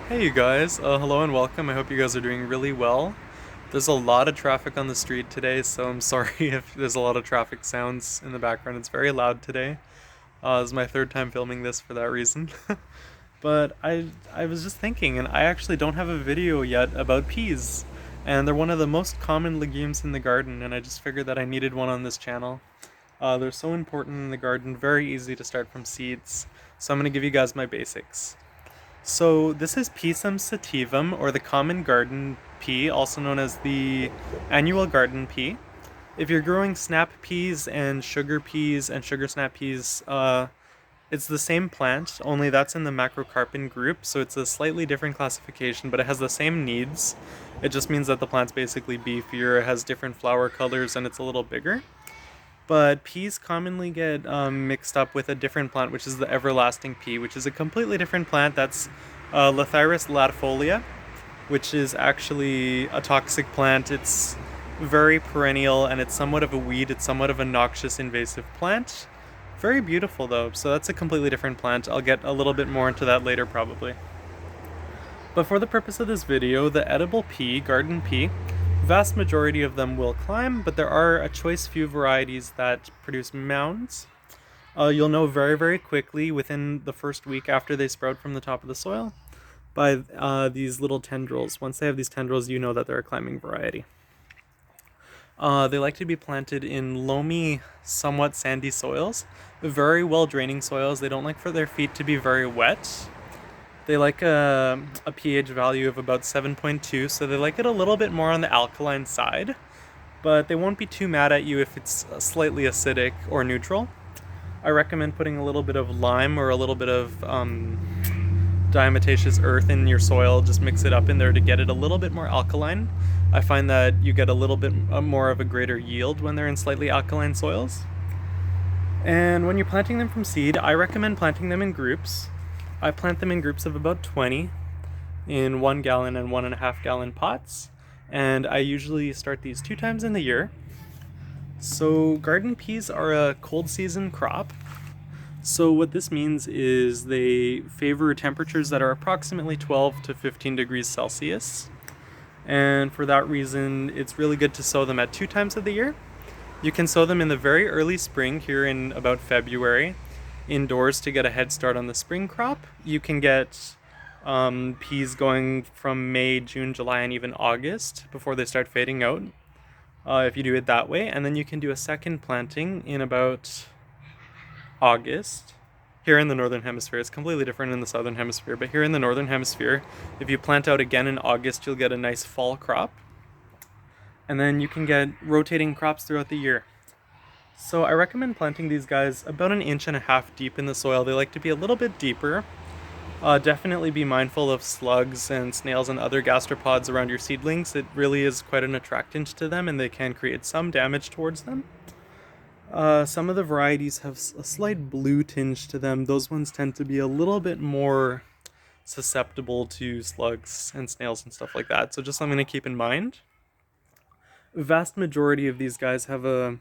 Hey you guys, hello and welcome. I hope you guys are doing really well. There's a lot of traffic on the street today, so I'm sorry if there's a lot of traffic sounds in the background. It's very loud today. This is my third time filming this for that reason. But I was just thinking, and I actually don't have a video yet about peas. And they're one of the most common legumes in the garden, and I just figured that I needed one on this channel. They're so important in the garden, very easy to start from seeds. So I'm going to give you guys my basics. So this is Pisum sativum, or the common garden pea, also known as the annual garden pea. If you're growing snap peas and sugar snap peas, it's the same plant, only that's in the macrocarpin group, so it's a slightly different classification, but it has the same needs. It just means that the plant's basically beefier, it has different flower colors, and it's a little bigger. But peas commonly get mixed up with a different plant, which is the everlasting pea, which is a completely different plant. That's Lathyrus latifolia, which is actually a toxic plant. It's very perennial and it's somewhat of a weed. It's somewhat of a noxious invasive plant. Very beautiful though, so that's a completely different plant. I'll get a little bit more into that later probably. But for the purpose of this video, the edible pea, garden pea, vast majority of them will climb, but there are a choice few varieties that produce mounds. You'll know very, very quickly within the first week after they sprout from the top of the soil by these little tendrils. Once they have these tendrils, you know that they're a climbing variety. They like to be planted in loamy, somewhat sandy soils, very well draining soils. They don't like for their feet to be very wet. They like a pH value of about 7.2, so they like it a little bit more on the alkaline side, but they won't be too mad at you if it's slightly acidic or neutral. I recommend putting a little bit of lime or a little bit of diatomaceous earth in your soil. Just mix it up in there to get it a little bit more alkaline. I find that you get a little bit more of a greater yield when they're in slightly alkaline soils. And when you're planting them from seed, I recommend planting them in groups. I plant them in groups of about 20 in 1 gallon and 1.5 gallon pots, and I usually start these 2 times in the year. So garden peas are a cold season crop. So what this means is they favor temperatures that are approximately 12 to 15 degrees Celsius. And for that reason, it's really good to sow them at 2 times of the year. You can sow them in the very early spring, here in about February, indoors to get a head start on the spring crop. You can get peas going from May, June, July, and even August before they start fading out, if you do it that way. And then you can do a second planting in about August. Here in the northern hemisphere, it's completely different in the southern hemisphere, but here in the northern hemisphere, if you plant out again in August, you'll get a nice fall crop. And then you can get rotating crops throughout the year. So I recommend planting these guys about 1.5 inches deep in the soil. They like to be a little bit deeper. Definitely be mindful of slugs and snails and other gastropods around your seedlings. It really is quite an attractant to them and they can create some damage towards them. Some of the varieties have a slight blue tinge to them. Those ones tend to be a little bit more susceptible to slugs and snails and stuff like that. So just something to keep in mind. Vast majority of these guys have a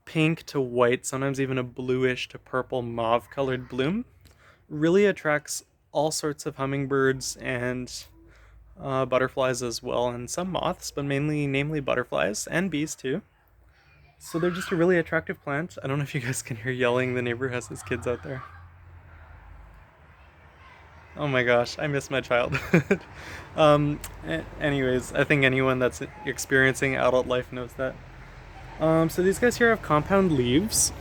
pink to white, sometimes even a bluish to purple mauve colored bloom. Really attracts all sorts of hummingbirds and butterflies as well, and some moths, but namely butterflies and bees too. So they're just a really attractive plant. I don't know if you guys can hear yelling. The neighbor has his kids out there. Oh my gosh, I miss my childhood. Anyways, I think anyone that's experiencing adult life knows that. So these guys here have compound leaves.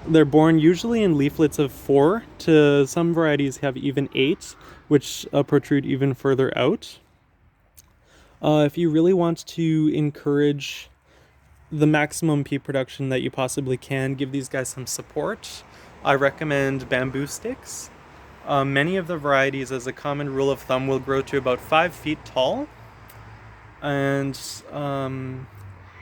They're born usually in leaflets of 4 to some varieties have even 8, which protrude even further out. If you really want to encourage the maximum pea production that you possibly can, give these guys some support, I recommend bamboo sticks. Many of the varieties, as a common rule of thumb, will grow to about 5 feet tall, and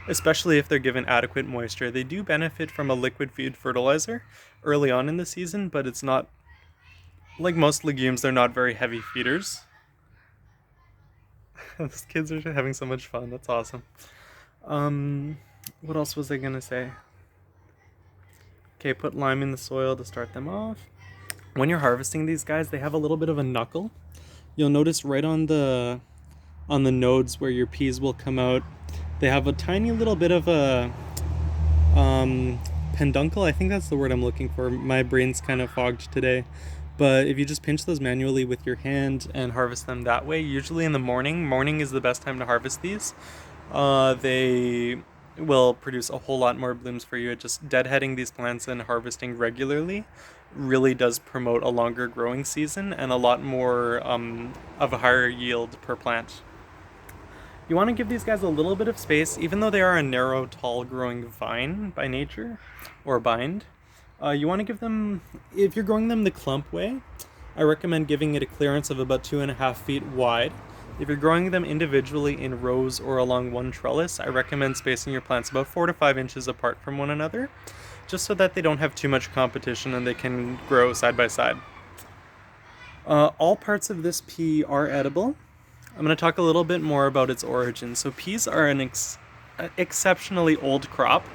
especially if they're given adequate moisture. They do benefit from a liquid feed fertilizer early on in the season, but it's not, like most legumes, they're not very heavy feeders. These kids are having so much fun, that's awesome. What else was I gonna say? Okay, put lime in the soil to start them off. When you're harvesting these guys, they have a little bit of a knuckle. you'll notice right on the nodes where your peas will come out, they have a tiny little bit of a um, penduncle. I think that's the word I'm looking for. My brain's kind of fogged today. But if you just pinch those manually with your hand and harvest them that way, usually in the morning, morning is the best time to harvest these. They will produce a whole lot more blooms for you. It just deadheading these plants and harvesting regularly really does promote a longer growing season and a lot more of a higher yield per plant. You want to give these guys a little bit of space, even though they are a narrow, tall growing vine by nature, or bind. You want to give them, if you're growing them the clump way, I recommend giving it a clearance of about 2.5 feet wide. If you're growing them individually in rows or along one trellis, I recommend spacing your plants about 4 to 5 inches apart from one another, just so that they don't have too much competition and they can grow side by side. All parts of this pea are edible. I'm going to talk a little bit more about its origin. So peas are an exceptionally old crop.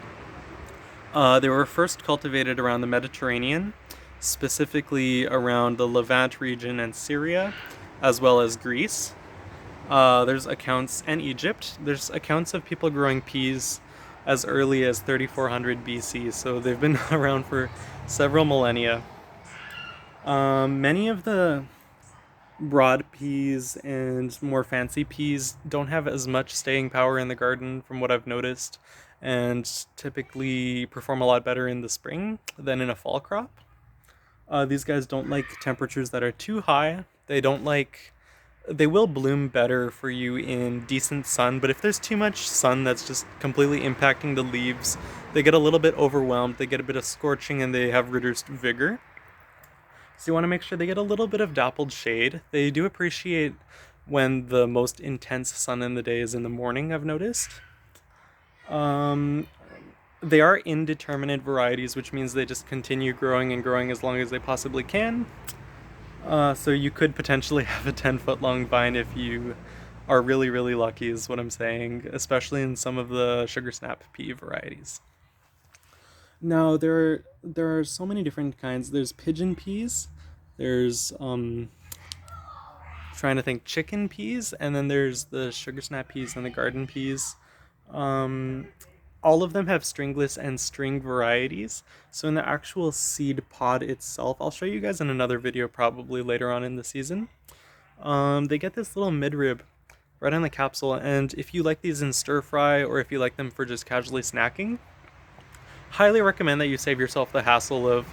They were first cultivated around the Mediterranean, specifically around the Levant region and Syria, as well as Greece. There's accounts, and Egypt. There's accounts of people growing peas as early as 3400 BC, so they've been around for several millennia. Many of the broad peas and more fancy peas don't have as much staying power in the garden from what I've noticed, and typically perform a lot better in the spring than in a fall crop. These guys don't like temperatures that are too high. They will bloom better for you in decent sun, but if there's too much sun that's just completely impacting the leaves, they get a little bit overwhelmed, they get a bit of scorching, and they have reduced vigor. So you want to make sure they get a little bit of dappled shade. They do appreciate when the most intense sun in the day is in the morning, I've noticed. They are indeterminate varieties, which means they just continue growing and growing as long as they possibly can. So you could potentially have a 10-foot long vine if you are really, really lucky, is what I'm saying, especially in some of the sugar snap pea varieties. Now there are so many different kinds. There's pigeon peas, there's trying to think chicken peas, and then there's the sugar snap peas and the garden peas. Um, all of them have stringless and string varieties. So in the actual seed pod itself, I'll show you guys in another video probably later on in the season. They get this little midrib right on the capsule, and if you like these in stir fry or if you like them for just casually snacking, highly recommend that you save yourself the hassle of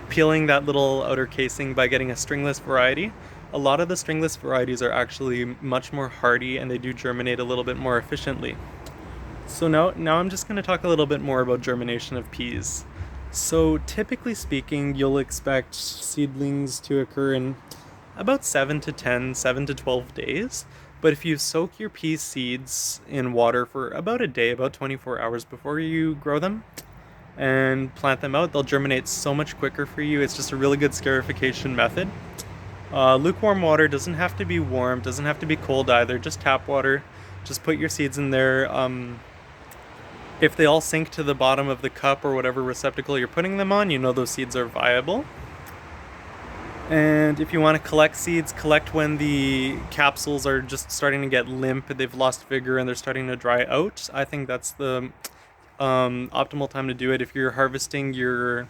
peeling that little outer casing by getting a stringless variety. A lot of the stringless varieties are actually much more hardy and they do germinate a little bit more efficiently. So now I'm just going to talk a little bit more about germination of peas. So typically speaking, you'll expect seedlings to occur in about 7 to 10, 7 to 12 days. But if you soak your pea seeds in water for about a day, about 24 hours before you grow them, and plant them out, they'll germinate so much quicker for you. It's just a really good scarification method. Lukewarm water doesn't have to be warm, doesn't have to be cold either, just tap water. Just put your seeds in there. If they all sink to the bottom of the cup or whatever receptacle you're putting them on, you know those seeds are viable. And if you want to collect seeds, collect when the capsules are just starting to get limp, they've lost vigor, and they're starting to dry out. I think that's the optimal time to do it. If you're harvesting your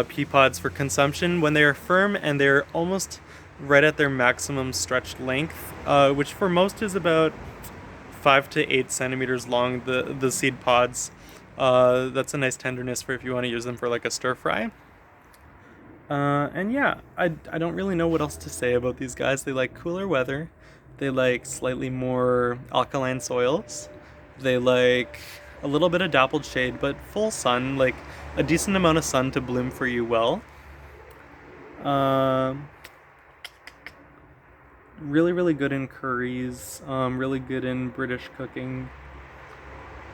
pea pods for consumption, when they are firm and they're almost right at their maximum stretched length, which for most is about 5 to 8 centimeters long, the seed pods. That's a nice tenderness for if you want to use them for like a stir fry. And yeah, I don't really know what else to say about these guys. They like cooler weather. They like slightly more alkaline soils. They like a little bit of dappled shade, but full sun, like a decent amount of sun to bloom for you well. Really, really good in curries. Really good in British cooking.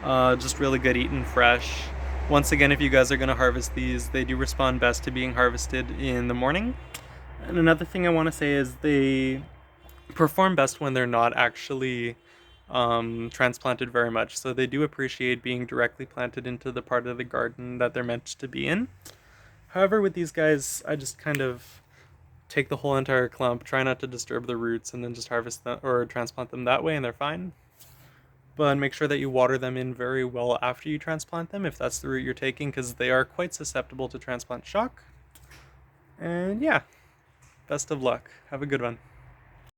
Just really good eaten fresh. Once again, if you guys are going to harvest these, they do respond best to being harvested in the morning. And another thing I want to say is they perform best when they're not actually transplanted very much. So they do appreciate being directly planted into the part of the garden that they're meant to be in. However, with these guys, I just kind of take the whole entire clump, try not to disturb the roots, and then just harvest them or transplant them that way, and they're fine. But make sure that you water them in very well after you transplant them, if that's the route you're taking, because they are quite susceptible to transplant shock. And yeah, best of luck. Have a good one.